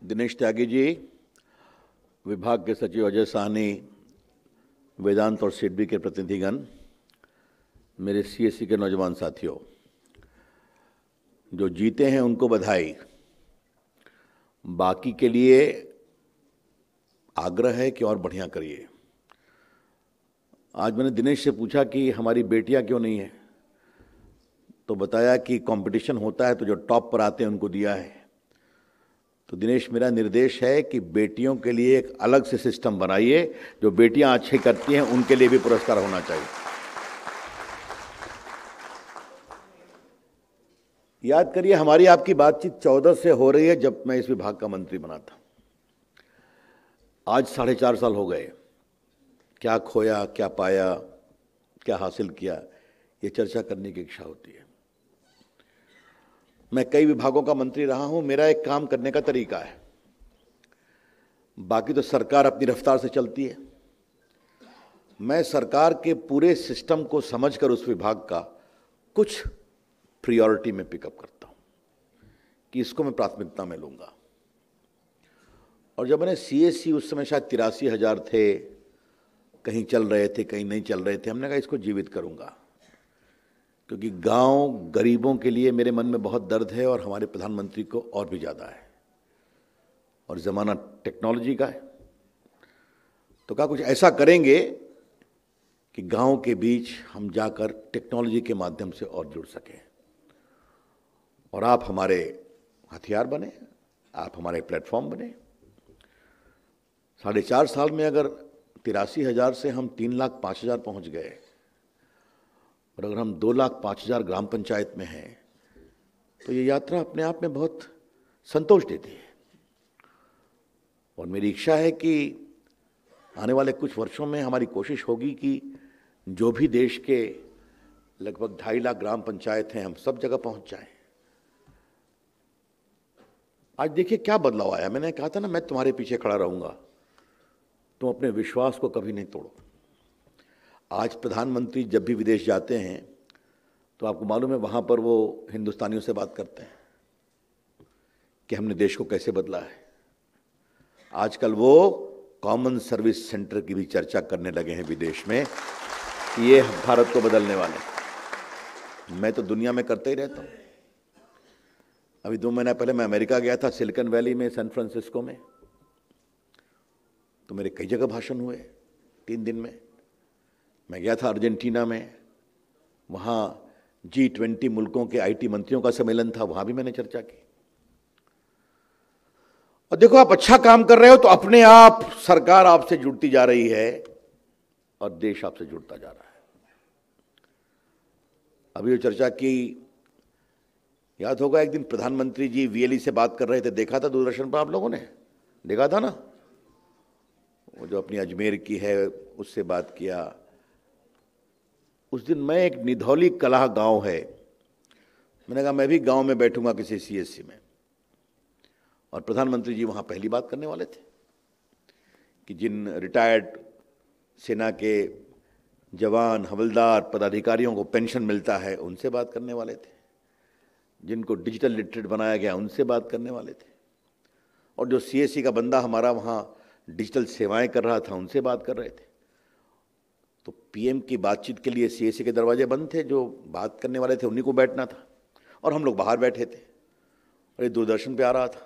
दिनेश त्यागी जी, विभाग के सचिव अजय साहनी, वेदांत और सिडबी के प्रतिनिधिगण, मेरे सीएससी के नौजवान साथियों, जो जीते हैं उनको बधाई। बाकी के लिए आग्रह है कि और बढ़िया करिए। आज मैंने दिनेश से पूछा कि हमारी बेटियां क्यों नहीं है, तो बताया कि कंपटीशन होता है तो जो टॉप पर आते हैं उनको दिया है। तो दिनेश, मेरा निर्देश है कि बेटियों के लिए एक अलग से सिस्टम बनाइए। जो बेटियां अच्छी करती हैं उनके लिए भी पुरस्कार होना चाहिए। याद करिए, हमारी आपकी बातचीत 14 से हो रही है, जब मैं इस विभाग का मंत्री बना था। आज 4.5 साल हो गए। क्या खोया, क्या पाया, क्या हासिल किया, ये चर्चा करने की इच्छा होती है। मैं कई विभागों का मंत्री रहा हूं। मेरा एक काम करने का तरीका है। बाकी तो सरकार अपनी रफ्तार से चलती है। मैं सरकार के पूरे सिस्टम को समझकर उस विभाग का कुछ प्रायोरिटी में पिकअप करता हूं कि इसको मैं प्राथमिकता में लूंगा। और जब मैंने सीएससी, उस समय शायद 83,000 थे, कहीं चल रहे थे, कहीं नहीं चल रहे थे, हमने कहा इसको जीवित करूंगा, क्योंकि गांव गरीबों के लिए मेरे मन में बहुत दर्द है और हमारे प्रधानमंत्री को और भी ज़्यादा है। और ज़माना टेक्नोलॉजी का है, तो कहा कुछ ऐसा करेंगे कि गांव के बीच हम जाकर टेक्नोलॉजी के माध्यम से और जुड़ सकें। और आप हमारे हथियार बने, आप हमारे प्लेटफॉर्म बने। 4.5 साल में अगर 83,000 से हम 3,05,000 पहुंच गए, और अगर हम 2,05,000 ग्राम पंचायत में हैं, तो ये यात्रा अपने आप में बहुत संतोष देती है। और मेरी इच्छा है कि आने वाले कुछ वर्षों में हमारी कोशिश होगी कि जो भी देश के लगभग 2.5 लाख ग्राम पंचायत हैं, हम सब जगह पहुंच जाएं। आज देखिए क्या बदलाव आया। मैंने कहा था ना, मैं तुम्हारे पीछे खड़ा रहूंगा, तुम अपने विश्वास को कभी नहीं तोड़ो। आज प्रधानमंत्री जब भी विदेश जाते हैं तो आपको मालूम है वहाँ पर वो हिंदुस्तानियों से बात करते हैं कि हमने देश को कैसे बदला है। आजकल वो कॉमन सर्विस सेंटर की भी चर्चा करने लगे हैं विदेश में कि ये भारत को बदलने वाले। मैं तो दुनिया में करते ही रहता हूँ। अभी 2 महीना पहले मैं अमेरिका गया था, सिलिकॉन वैली में, सैन फ्रांसिस्को में। तो मेरे कई जगह भाषण हुए 3 दिन में। मैं गया था अर्जेंटीना में, वहाँ G20 मुल्कों के आईटी मंत्रियों का सम्मेलन था, वहाँ भी मैंने चर्चा की। और देखो, आप अच्छा काम कर रहे हो तो अपने आप सरकार आपसे जुड़ती जा रही है और देश आपसे जुड़ता जा रहा है। अभी जो चर्चा की, याद होगा एक दिन प्रधानमंत्री जी वीएलई से बात कर रहे थे, देखा था दूरदर्शन पर, आप लोगों ने देखा था ना? वो जो अपनी अजमेर की है उससे बात किया। उस दिन मैं, एक निधौली कलाह गांव है, मैंने कहा मैं भी गांव में बैठूंगा किसी सीएससी में। और प्रधानमंत्री जी वहां पहली बात करने वाले थे कि जिन रिटायर्ड सेना के जवान, हवलदार, पदाधिकारियों को पेंशन मिलता है, उनसे बात करने वाले थे। जिनको डिजिटल लिटरेट बनाया गया, उनसे बात करने वाले थे। और जो सीएससी का बंदा हमारा वहां डिजिटल सेवाएं कर रहा था, उनसे बात कर रहे थे। तो पीएम की बातचीत के लिए सीएससी के दरवाजे बंद थे, जो बात करने वाले थे उन्हीं को बैठना था, और हम लोग बाहर बैठे थे। और ये दूरदर्शन पे आ रहा था,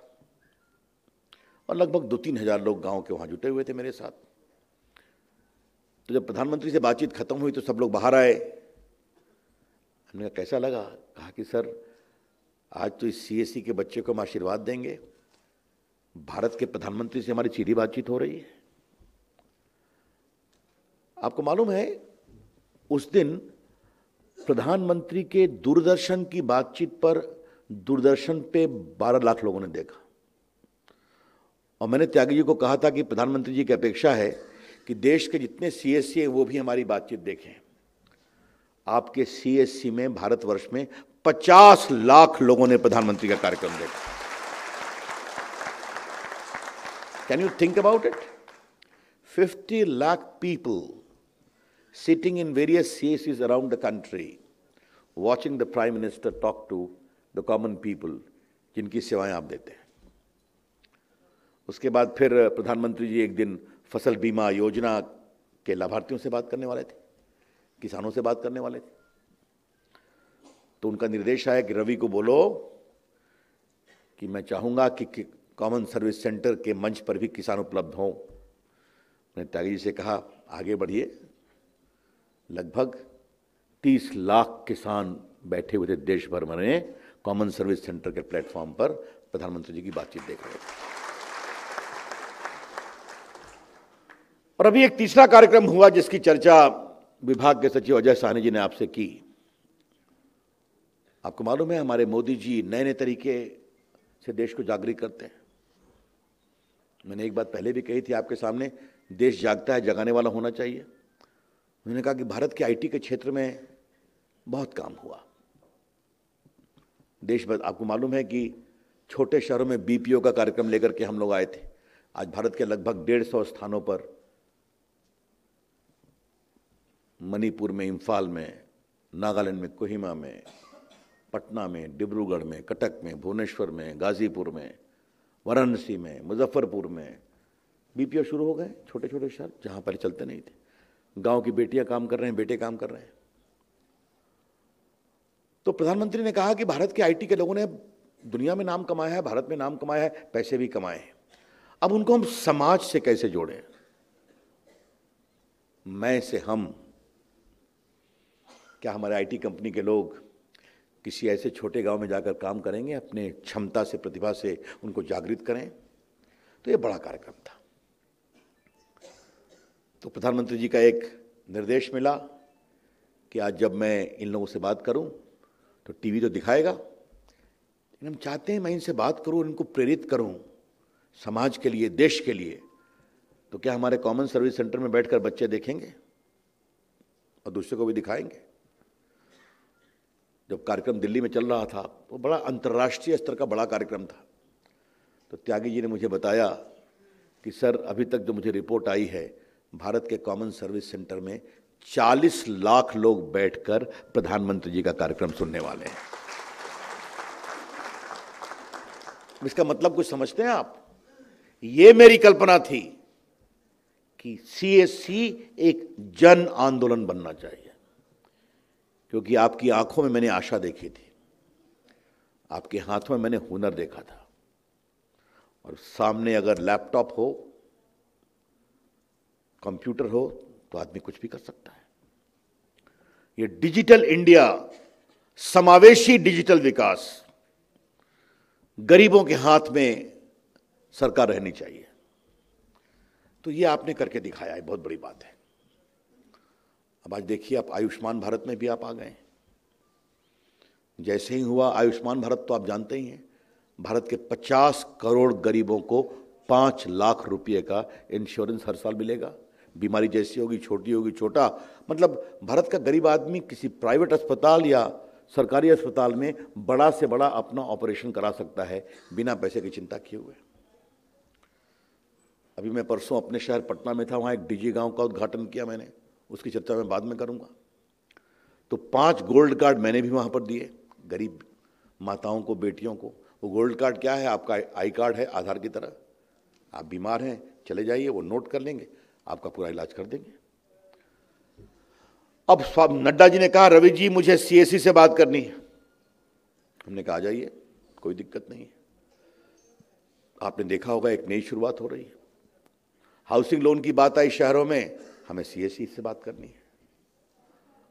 और लगभग 2-3 हज़ार लोग गांव के वहां जुटे हुए थे मेरे साथ। तो जब प्रधानमंत्री से बातचीत खत्म हुई तो सब लोग बाहर आए। हमने कहा कैसा लगा? कहा कि सर, आज तो इस सीएससी के बच्चे को हम आशीर्वाद देंगे, भारत के प्रधानमंत्री से हमारी सीधी बातचीत हो रही है। आपको मालूम है, उस दिन प्रधानमंत्री के दूरदर्शन की बातचीत पर दूरदर्शन पे 12 लाख लोगों ने देखा। और मैंने त्यागी जी को कहा था कि प्रधानमंत्री जी की अपेक्षा है कि देश के जितने सीएससी हैं वो भी हमारी बातचीत देखें। आपके सीएससी में, भारतवर्ष में 50 लाख लोगों ने प्रधानमंत्री का कार्यक्रम देखा। Can you think about it? 50 lakh people sitting in various CSCs around the country, watching the Prime Minister talk to the common people, जिनकी सेवाएं आप देते हैं। उसके बाद फिर प्रधानमंत्री जी एक दिन फसल बीमा योजना के लाभार्थियों से बात करने वाले थे, किसानों से बात करने वाले थे। तो उनका निर्देश आया कि रवि को बोलो कि मैं चाहूँगा कि कॉमन सर्विस सेंटर के मंच पर भी किसान उपलब्ध हों। मैंने त्यागी जी से कहा आगे बढ़िए। लगभग 30 लाख किसान बैठे हुए थे देश भर में, कॉमन सर्विस सेंटर के प्लेटफॉर्म पर प्रधानमंत्री जी की बातचीत देख रहे थे। और अभी एक तीसरा कार्यक्रम हुआ जिसकी चर्चा विभाग के सचिव अजय साहनी जी ने आपसे की। आपको मालूम है हमारे मोदी जी नए नए तरीके से देश को जागृत करते हैं। मैंने एक बात पहले भी कही थी आपके सामने, देश जागता है, जगाने वाला होना चाहिए। उन्होंने कहा कि भारत के आईटी के क्षेत्र में बहुत काम हुआ। देश भर आपको मालूम है कि छोटे शहरों में बीपीओ का कार्यक्रम लेकर के हम लोग आए थे। आज भारत के लगभग 150 स्थानों पर, मणिपुर में, इम्फाल में, नागालैंड में, कोहिमा में, पटना में, डिब्रूगढ़ में, कटक में, भुवनेश्वर में, गाजीपुर में, वाराणसी में, मुजफ्फरपुर में बीपीओ शुरू हो गए। छोटे छोटे शहर जहां पहले चलते नहीं थे। गांव की बेटियां काम कर रहे हैं, बेटे काम कर रहे हैं। तो प्रधानमंत्री ने कहा कि भारत के आईटी के लोगों ने दुनिया में नाम कमाया है, भारत में नाम कमाया है, पैसे भी कमाए हैं। अब उनको हम समाज से कैसे जोड़ें? मैं से हम, क्या हमारे आईटी कंपनी के लोग किसी ऐसे छोटे गांव में जाकर काम करेंगे, अपने क्षमता से, प्रतिभा से उनको जागृत करें? तो ये बड़ा कार्यक्रम था। तो प्रधानमंत्री जी का एक निर्देश मिला कि आज जब मैं इन लोगों से बात करूं तो टीवी तो दिखाएगा, लेकिन हम चाहते हैं मैं इनसे बात करूं, इनको प्रेरित करूं समाज के लिए, देश के लिए। तो क्या हमारे कॉमन सर्विस सेंटर में बैठकर बच्चे देखेंगे और दूसरे को भी दिखाएंगे? जब कार्यक्रम दिल्ली में चल रहा था वो बड़ा अंतर्राष्ट्रीय स्तर का बड़ा कार्यक्रम था। तो त्यागी जी ने मुझे बताया कि सर अभी तक जो मुझे रिपोर्ट आई है, भारत के कॉमन सर्विस सेंटर में 40 लाख लोग बैठकर प्रधानमंत्री जी का कार्यक्रम सुनने वाले हैं। इसका मतलब कुछ समझते हैं आप? ये मेरी कल्पना थी कि सीएससी एक जन आंदोलन बनना चाहिए, क्योंकि आपकी आंखों में मैंने आशा देखी थी, आपके हाथों में मैंने हुनर देखा था, और सामने अगर लैपटॉप हो, कंप्यूटर हो तो आदमी कुछ भी कर सकता है। ये डिजिटल इंडिया, समावेशी डिजिटल विकास, गरीबों के हाथ में सरकार रहनी चाहिए। तो ये आपने करके दिखाया है, बहुत बड़ी बात है। अब आज देखिए, आप आयुष्मान भारत में भी आप आ गए। जैसे ही हुआ आयुष्मान भारत, तो आप जानते ही हैं, भारत के 50 करोड़ गरीबों को 5 लाख रुपए का इंश्योरेंस हर साल मिलेगा। बीमारी जैसी होगी, छोटी होगी, छोटा, मतलब भारत का गरीब आदमी किसी प्राइवेट अस्पताल या सरकारी अस्पताल में बड़ा से बड़ा अपना ऑपरेशन करा सकता है बिना पैसे की चिंता किए हुए। अभी मैं परसों अपने शहर पटना में था, वहाँ एक डीजी गांव का उद्घाटन किया मैंने, उसकी चर्चा मैं बाद में करूंगा। तो 5 गोल्ड कार्ड मैंने भी वहाँ पर दिए गरीब माताओं को, बेटियों को। वो गोल्ड कार्ड क्या है? आपका आई कार्ड है, आधार की तरह। आप बीमार हैं, चले जाइए, वो नोट कर लेंगे, आपका पूरा इलाज कर देंगे। अब नड्डा जी ने कहा रवि जी मुझे सीएससी से बात करनी है। हमने कहा आ जाइए, कोई दिक्कत नहीं है। आपने देखा होगा एक नई शुरुआत हो रही है। हाउसिंग लोन की बात आई शहरों में, हमें सीएससी से बात करनी है।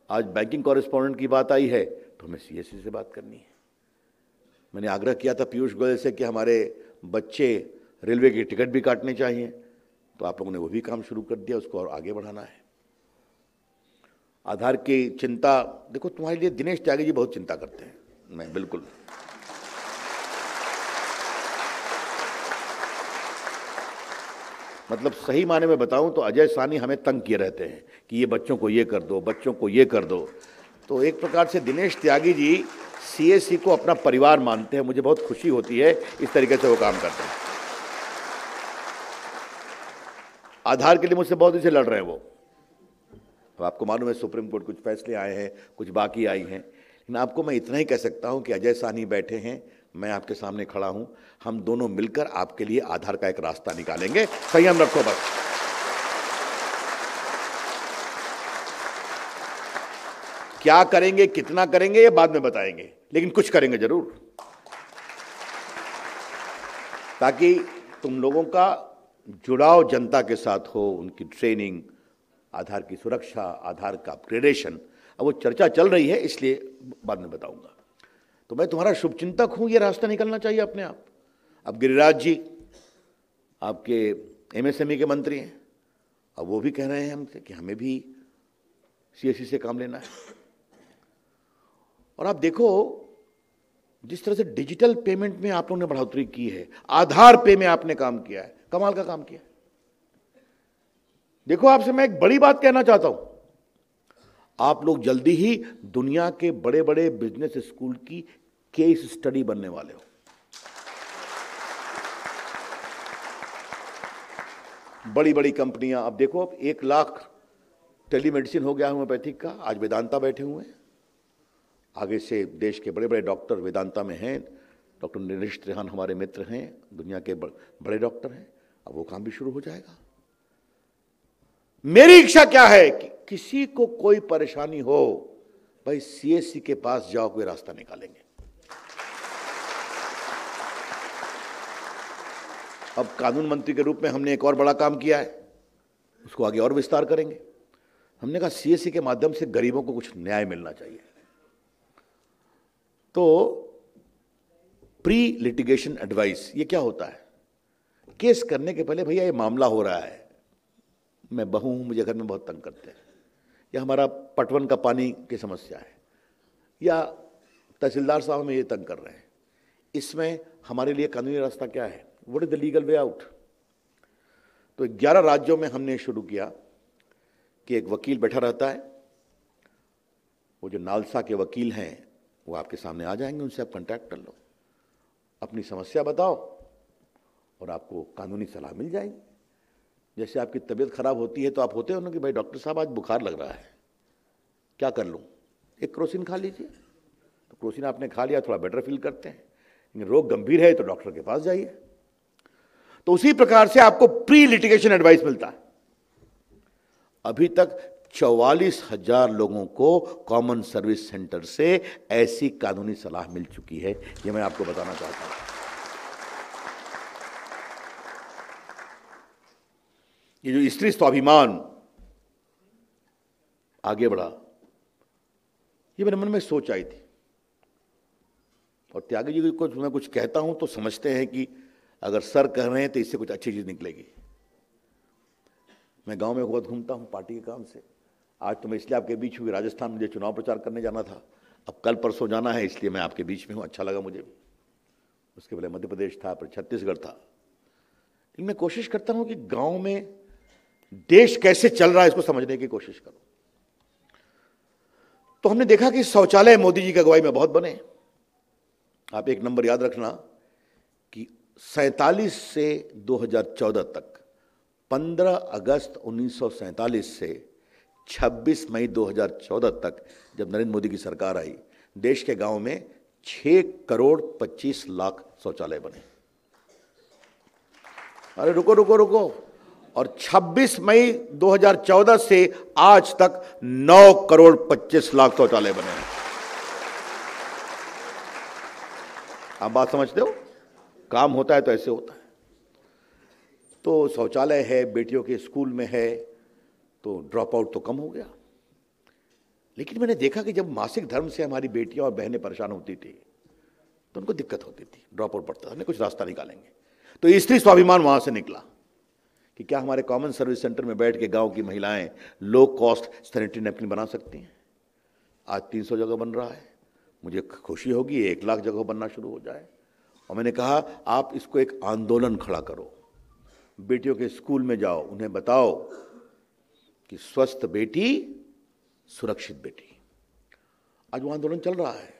आज बैंकिंग कॉरेस्पॉन्डेंट की बात आई है तो हमें सीएससी से बात करनी है। मैंने आग्रह किया था पीयूष गोयल से कि हमारे बच्चे रेलवे की टिकट भी काटने चाहिए, तो आप लोगों ने वो भी काम शुरू कर दिया, उसको और आगे बढ़ाना है। आधार की चिंता, देखो तुम्हारे लिए दिनेश त्यागी जी बहुत चिंता करते हैं। मैं बिल्कुल मतलब सही माने में बताऊं तो अजय साहनी हमें तंग किए रहते हैं कि ये बच्चों को ये कर दो, बच्चों को ये कर दो। तो एक प्रकार से दिनेश त्यागी जी सीएससी को अपना परिवार मानते हैं। मुझे बहुत खुशी होती है इस तरीके से वो काम करते हैं। आधार के लिए मुझसे बहुत इसे लड़ रहे हैं वो। अब आपको मालूम है सुप्रीम कोर्ट कुछ फैसले आए हैं, कुछ बाकी आई हैं, लेकिन आपको मैं इतना ही कह सकता हूं कि अजय साहनी बैठे हैं, मैं आपके सामने खड़ा हूं, हम दोनों मिलकर आपके लिए आधार का एक रास्ता निकालेंगे। संयम रखो बस। क्या करेंगे, कितना करेंगे, ये बाद में बताएंगे, लेकिन कुछ करेंगे जरूर, ताकि तुम लोगों का जुड़ाव जनता के साथ हो, उनकी ट्रेनिंग, आधार की सुरक्षा, आधार का अपग्रेडेशन। अब वो चर्चा चल रही है, इसलिए बाद में बताऊंगा। तो मैं तुम्हारा शुभचिंतक हूं, ये रास्ता निकलना चाहिए अपने आप। अब गिरिराज जी आपके एमएसएमई के मंत्री हैं, अब वो भी कह रहे हैं हमसे कि हमें भी सीएससी से काम लेना है। और आप देखो जिस तरह से डिजिटल पेमेंट में आप लोगों ने बढ़ोतरी की है, आधार पे में आपने काम किया है, कमाल का काम किया। देखो आपसे मैं एक बड़ी बात कहना चाहता हूं, आप लोग जल्दी ही दुनिया के बड़े बड़े बिजनेस स्कूल की केस स्टडी बनने वाले हो। बड़ी बड़ी कंपनियां, अब देखो अब 1 लाख टेलीमेडिसिन हो गया होम्योपैथिक का, आज वेदांता बैठे हुए हैं। आगे से देश के बड़े बड़े डॉक्टर वेदांता में हैं। डॉक्टर नरेश त्रिहान हमारे मित्र हैं, दुनिया के बड़े डॉक्टर हैं। अब वो काम भी शुरू हो जाएगा। मेरी इच्छा क्या है कि किसी को कोई परेशानी हो, भाई सीएससी के पास जाओ, कोई रास्ता निकालेंगे। अब कानून मंत्री के रूप में हमने एक और बड़ा काम किया है, उसको आगे और विस्तार करेंगे। हमने कहा सीएससी के माध्यम से गरीबों को कुछ न्याय मिलना चाहिए। तो प्री लिटिगेशन एडवाइस, ये क्या होता है? केस करने के पहले, भैया ये मामला हो रहा है, मैं बहू हूं, मुझे घर में बहुत तंग करते हैं, या हमारा पटवन का पानी की समस्या है, या तहसीलदार साहब हमें ये तंग कर रहे हैं, इसमें हमारे लिए कानूनी रास्ता क्या है? What is the legal way out? तो 11 राज्यों में हमने शुरू किया कि एक वकील बैठा रहता है, वो जो नालसा के वकील हैं वो आपके सामने आ जाएंगे, उनसे आप कांटेक्ट कर लो, अपनी समस्या बताओ और आपको कानूनी सलाह मिल जाएगी। जैसे आपकी तबीयत खराब होती है तो आप होते हो ना कि भाई डॉक्टर साहब आज बुखार लग रहा है, क्या कर लूँ? एक क्रोसिन खा लीजिए। तो क्रोसिन आपने खा लिया, थोड़ा बेटर फील करते हैं, लेकिन रोग गंभीर है तो डॉक्टर के पास जाइए। तो उसी प्रकार से आपको प्री लिटिगेशन एडवाइस मिलता है। अभी तक 44,000 लोगों को कॉमन सर्विस सेंटर से ऐसी कानूनी सलाह मिल चुकी है, ये मैं आपको बताना चाहता हूं। ये जो स्त्री स्वाभिमान आगे बढ़ा, ये मेरे मन में सोच आई थी। और त्यागी जी को मैं कुछ कहता हूं तो समझते हैं कि अगर सर कह रहे हैं तो इससे कुछ अच्छी चीज निकलेगी। मैं गांव में बहुत घूमता हूं पार्टी के काम से। आज तो मैं इसलिए आपके बीच हूँ, राजस्थान मुझे चुनाव प्रचार करने जाना था, अब कल परसों जाना है, इसलिए मैं आपके बीच में हूँ। अच्छा लगा मुझे भी। उसके पहले मध्य प्रदेश था, फिर छत्तीसगढ़ था। लेकिन मैं कोशिश करता हूँ कि गांव में देश कैसे चल रहा है इसको समझने की कोशिश करूं। तो हमने देखा कि शौचालय मोदी जी की अगुवाई में बहुत बने। आप एक नंबर याद रखना कि 47 से 2014 तक, 15 अगस्त 1947 से 26 मई 2014 तक जब नरेंद्र मोदी की सरकार आई, देश के गांव में 6 करोड़ 25 लाख शौचालय बने। अरे रुको रुको रुको, और 26 मई 2014 से आज तक 9 करोड़ 25 लाख शौचालय बने हैं। आप बात समझते हो? काम होता है तो ऐसे होता है। तो शौचालय है, बेटियों के स्कूल में है, तो ड्रॉप आउट तो कम हो गया। लेकिन मैंने देखा कि जब मासिक धर्म से हमारी बेटियां और बहनें परेशान होती थी तो उनको दिक्कत होती थी, ड्रॉप आउट पड़ता था। हमने कुछ रास्ता निकालेंगे, तो स्त्री स्वाभिमान वहां से निकला कि क्या हमारे कॉमन सर्विस सेंटर में बैठ के गांव की महिलाएं लो कॉस्ट सैनिटरी नैपकिन बना सकती हैं। आज 300 जगह बन रहा है, मुझे खुशी होगी 1 लाख जगह बनना शुरू हो जाए। और मैंने कहा आप इसको एक आंदोलन खड़ा करो, बेटियों के स्कूल में जाओ, उन्हें बताओ कि स्वस्थ बेटी सुरक्षित बेटी। आज वो आंदोलन चल रहा है।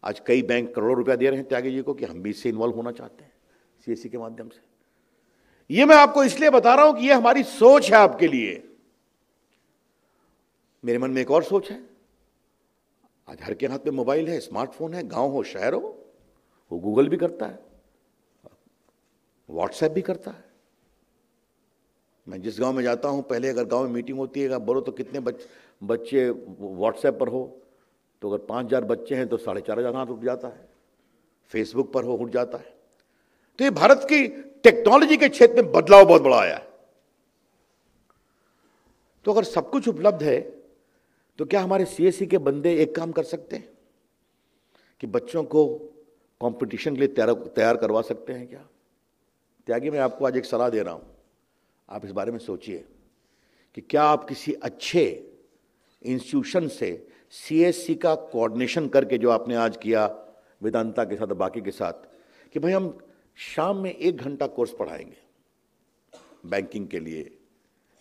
आज कई बैंक करोड़ों रुपया दे रहे हैं त्यागी जी को कि हम भी इससे इन्वॉल्व होना चाहते हैं सीएससी के माध्यम से। ये मैं आपको इसलिए बता रहा हूं कि ये हमारी सोच है आपके लिए। मेरे मन में एक और सोच है। आज हर के हाथ में मोबाइल है, स्मार्टफोन है, गांव हो शहर हो, वो गूगल भी करता है, व्हाट्सएप भी करता है। मैं जिस गांव में जाता हूं, पहले अगर गांव में मीटिंग होती है, बोलो तो कितने बच्चे व्हाट्सएप पर हो, तो अगर 5,000 बच्चे हैं तो 4,500 हाथ उठ जाता है, फेसबुक पर हो उठ जाता है। तो ये भारत की टेक्नोलॉजी के क्षेत्र में बदलाव बहुत बड़ा आया है। तो अगर सब कुछ उपलब्ध है तो क्या हमारे सीएससी के बंदे एक काम कर सकते हैं कि बच्चों को कंपटीशन के लिए तैयार करवा सकते हैं क्या? त्यागी, मैं आपको आज एक सलाह दे रहा हूं, आप इस बारे में सोचिए कि क्या आप किसी अच्छे इंस्टीट्यूशन से सीएससी का कोऑर्डिनेशन करके, जो आपने आज किया वेदांता के साथ और बाकी के साथ, कि भाई हम शाम में 1 घंटा कोर्स पढ़ाएंगे बैंकिंग के लिए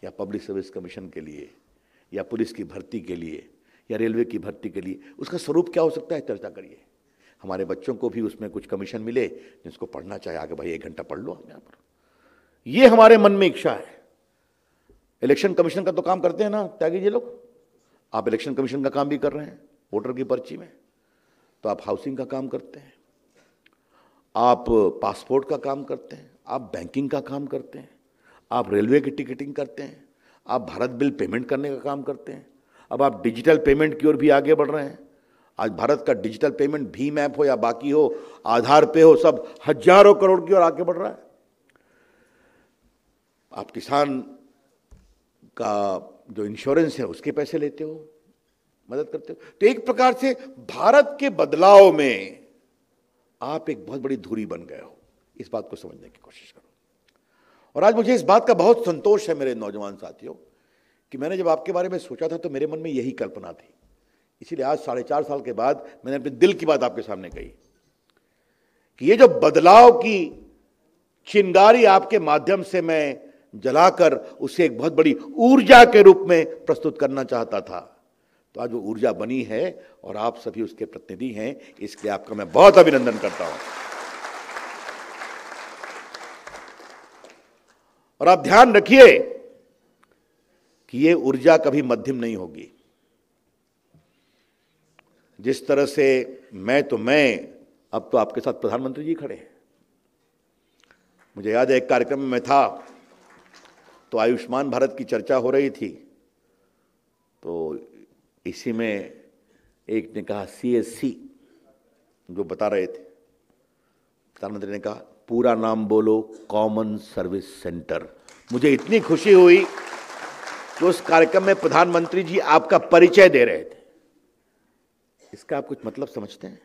या पब्लिक सर्विस कमीशन के लिए या पुलिस की भर्ती के लिए या रेलवे की भर्ती के लिए, उसका स्वरूप क्या हो सकता है, चर्चा करिए। हमारे बच्चों को भी उसमें कुछ कमीशन मिले, जिसको पढ़ना चाहे आगे भाई 1 घंटा पढ़ लो हम यहाँ पर। ये हमारे मन में इच्छा है। इलेक्शन कमीशन का तो काम करते हैं ना त्यागी जी लोग, आप इलेक्शन कमीशन का काम भी कर रहे हैं वोटर की पर्ची में, तो आप हाउसिंग का काम करते हैं, आप पासपोर्ट का काम करते हैं, आप बैंकिंग का काम करते हैं, आप रेलवे की टिकटिंग करते हैं, आप भारत बिल पेमेंट करने का काम करते हैं, अब आप डिजिटल पेमेंट की ओर भी आगे बढ़ रहे हैं। आज भारत का डिजिटल पेमेंट भीम ऐप हो या बाकी हो, आधार पे हो, सब हजारों करोड़ की ओर आगे बढ़ रहा है। आप किसान का जो इंश्योरेंस है उसके पैसे लेते हो, मदद करते हो। तो एक प्रकार से भारत के बदलाव में आप एक बहुत बड़ी धुरी बन गए हो। इस बात को समझने की कोशिश करो। और आज मुझे इस बात का बहुत संतोष है मेरे नौजवान साथियों कि मैंने जब आपके बारे में सोचा था तो मेरे मन में यही कल्पना थी। इसीलिए आज 4.5 साल के बाद मैंने अपने दिल की बात आपके सामने कही कि ये जो बदलाव की चिंगारी आपके माध्यम से मैं जलाकर उसे एक बहुत बड़ी ऊर्जा के रूप में प्रस्तुत करना चाहता था, तो आज वो ऊर्जा बनी है और आप सभी उसके प्रतिनिधि हैं। इसलिए आपका मैं बहुत अभिनंदन करता हूं। और आप ध्यान रखिए कि ये ऊर्जा कभी मध्यम नहीं होगी। जिस तरह से मैं अब तो आपके साथ प्रधानमंत्री जी खड़े हैं। मुझे याद है एक कार्यक्रम में मैं था तो आयुष्मान भारत की चर्चा हो रही थी, तो इसी में एक ने कहा सीएससी, जो बता रहे थे, प्रधानमंत्री ने कहा पूरा नाम बोलो, कॉमन सर्विस सेंटर। मुझे इतनी खुशी हुई कि उस कार्यक्रम में प्रधानमंत्री जी आपका परिचय दे रहे थे। इसका आप कुछ मतलब समझते हैं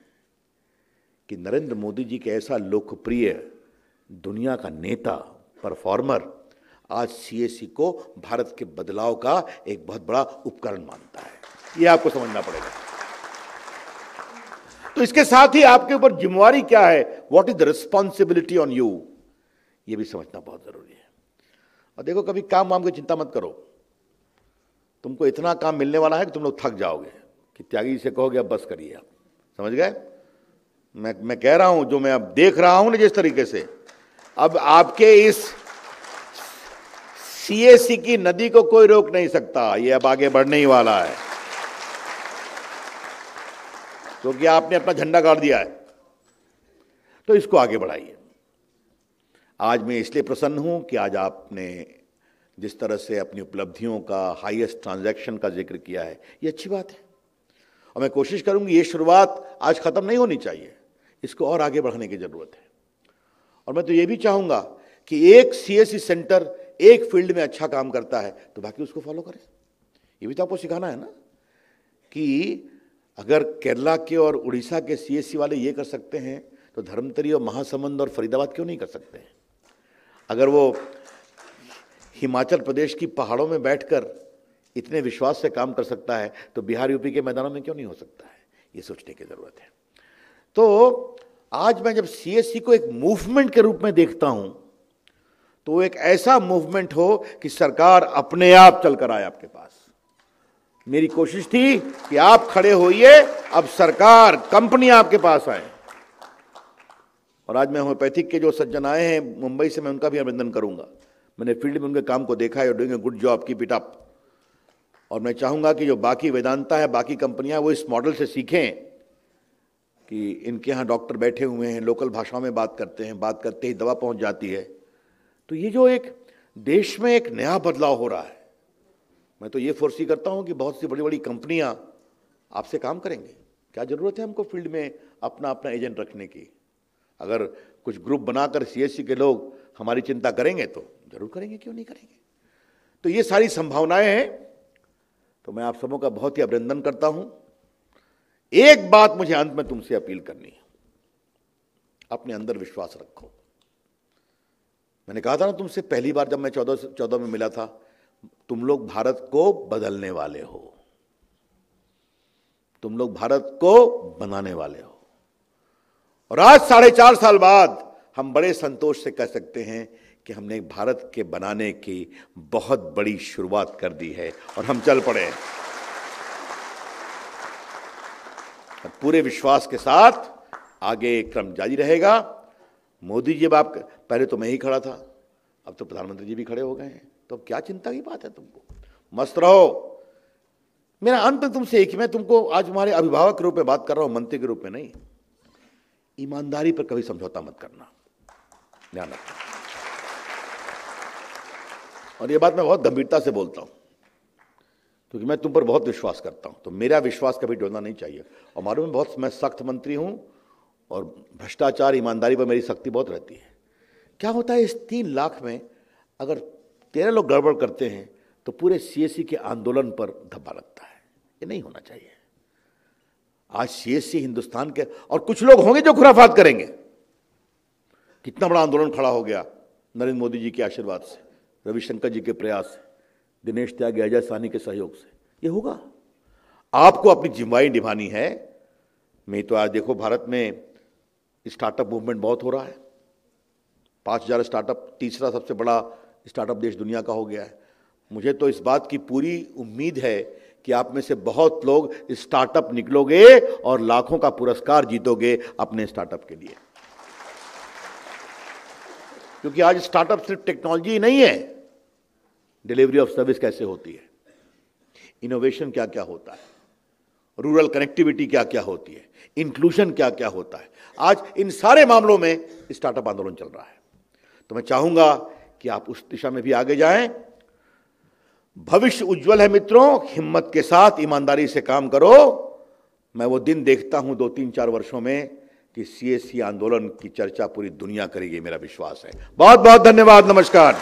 कि नरेंद्र मोदी जी के ऐसा लोकप्रिय दुनिया का नेता, परफॉर्मर, आज सीएससी को भारत के बदलाव का एक बहुत बड़ा उपकरण मानता है। यह आपको समझना पड़ेगा। तो इसके साथ ही आपके ऊपर जिम्मेवारी क्या है, what is the responsibility on you, यह भी समझना बहुत जरूरी है। और देखो, कभी काम वाम की चिंता मत करो। तुमको इतना काम मिलने वाला है कि तुम लोग थक जाओगे कि त्यागी से कहोगे अब बस करिए। आप समझ गए? मैं कह रहा हूं, जो मैं अब देख रहा हूं ना जिस तरीके से, अब आपके इस सीएससी की नदी को कोई रोक नहीं सकता। ये अब आगे बढ़ने ही वाला है, क्योंकि आपने अपना झंडा गाड़ दिया है। तो इसको आगे बढ़ाइए। आज मैं इसलिए प्रसन्न हूं कि आज आपने जिस तरह से अपनी उपलब्धियों का, हाईएस्ट ट्रांजैक्शन का जिक्र किया है, ये अच्छी बात है। और मैं कोशिश करूंगी ये शुरुआत आज खत्म नहीं होनी चाहिए, इसको और आगे बढ़ाने की जरूरत है। और मैं तो ये भी चाहूंगा कि एक सीएससी सेंटर एक फील्ड में अच्छा काम करता है तो बाकी उसको फॉलो करें। ये भी तो आपको सिखाना है ना कि अगर केरला के और उड़ीसा के सीएससी वाले ये कर सकते हैं तो धर्मतरी और महासमुंद और फरीदाबाद क्यों नहीं कर सकते हैं? अगर वो हिमाचल प्रदेश की पहाड़ों में बैठकर इतने विश्वास से काम कर सकता है तो बिहार यूपी के मैदानों में क्यों नहीं हो सकता है? ये सोचने की जरूरत है। तो आज मैं जब सीएससी को एक मूवमेंट के रूप में देखता हूं तो वो एक ऐसा मूवमेंट हो कि सरकार अपने आप चलकर आए आपके पास। मेरी कोशिश थी कि आप खड़े होइए, अब सरकार, कंपनी आपके पास आए। और आज मैं होम्योपैथिक के जो सज्जन आए हैं मुंबई से, मैं उनका भी अभिनंदन करूंगा। मैंने फील्ड में उनके काम को देखा है, doing a good job, keep it up. और मैं चाहूंगा कि जो बाकी वेदांता है, बाकी कंपनियां, वो इस मॉडल से सीखें कि इनके यहाँ डॉक्टर बैठे हुए हैं, लोकल भाषाओं में बात करते हैं, बात करते ही दवा पहुंच जाती है। तो ये जो एक देश में एक नया बदलाव हो रहा है, मैं तो ये फोर्सी करता हूं कि बहुत सी बड़ी बड़ी कंपनियां आपसे काम करेंगे। क्या जरूरत है हमको फील्ड में अपना अपना एजेंट रखने की? अगर कुछ ग्रुप बनाकर सीएससी के लोग हमारी चिंता करेंगे तो जरूर करेंगे, क्यों नहीं करेंगे। तो ये सारी संभावनाएं हैं। तो मैं आप सबों का बहुत ही अभिनंदन करता हूं। एक बात मुझे अंत में तुमसे अपील करनी है, अपने अंदर विश्वास रखो। मैंने कहा था ना तुमसे पहली बार जब मैं 14 में मिला था, तुम लोग भारत को बदलने वाले हो, तुम लोग भारत को बनाने वाले हो। और आज 4.5 साल बाद हम बड़े संतोष से कह सकते हैं कि हमने भारत के बनाने की बहुत बड़ी शुरुआत कर दी है और हम चल पड़े हैं। पूरे विश्वास के साथ आगे क्रम जारी रहेगा। मोदी जी, अब पहले तो मैं ही खड़ा था, अब तो प्रधानमंत्री जी भी खड़े हो गए हैं, तो अब क्या चिंता की बात है तुमको? मस्त रहो। मेरा अंत में तुमसे एक ही, मैं तुमको आज हमारे अभिभावक के रूप में बात कर रहा हूं, मंत्री के रूप में नहीं। ईमानदारी पर कभी समझौता मत करना, ध्यान रखना। और ये बात मैं बहुत गंभीरता से बोलता हूं, क्योंकि मैं तुम पर बहुत विश्वास करता हूं। तो मेरा विश्वास कभी डोलना नहीं चाहिए। और मालूम है, बहुत मैं सख्त मंत्री हूं और भ्रष्टाचार, ईमानदारी पर मेरी सख्ती बहुत रहती है। क्या होता है, इस 3 लाख में अगर 13 लोग गड़बड़ करते हैं तो पूरे सीएससी के आंदोलन पर धब्बा लगता है। ये नहीं होना चाहिए। आज सीएससी हिंदुस्तान के, और कुछ लोग होंगे जो खुराफात करेंगे। कितना बड़ा आंदोलन खड़ा हो गया नरेंद्र मोदी जी के आशीर्वाद से, रविशंकर जी के प्रयास से, दिनेश त्यागी, अजय साहनी के सहयोग से ये होगा। आपको अपनी जिम्मेदारी निभानी है। मैं तो आज देखो, भारत में स्टार्टअप मूवमेंट बहुत हो रहा है। 5,000 स्टार्टअप, तीसरा सबसे बड़ा स्टार्टअप देश दुनिया का हो गया है। मुझे तो इस बात की पूरी उम्मीद है कि आप में से बहुत लोग स्टार्टअप निकलोगे और लाखों का पुरस्कार जीतोगे अपने स्टार्टअप के लिए। क्योंकि आज स्टार्टअप सिर्फ टेक्नोलॉजी नहीं है, डिलीवरी ऑफ सर्विस कैसे होती है, इनोवेशन क्या क्या होता है, रूरल कनेक्टिविटी क्या क्या होती है, इंक्लूजन क्या क्या होता है, आज इन सारे मामलों में स्टार्टअप आंदोलन चल रहा है। तो मैं चाहूंगा कि आप उस दिशा में भी आगे जाएं। भविष्य उज्जवल है मित्रों, हिम्मत के साथ ईमानदारी से काम करो। मैं वो दिन देखता हूं 2-3-4 वर्षों में कि सीएससी आंदोलन की चर्चा पूरी दुनिया करेगी, मेरा विश्वास है। बहुत बहुत धन्यवाद, नमस्कार।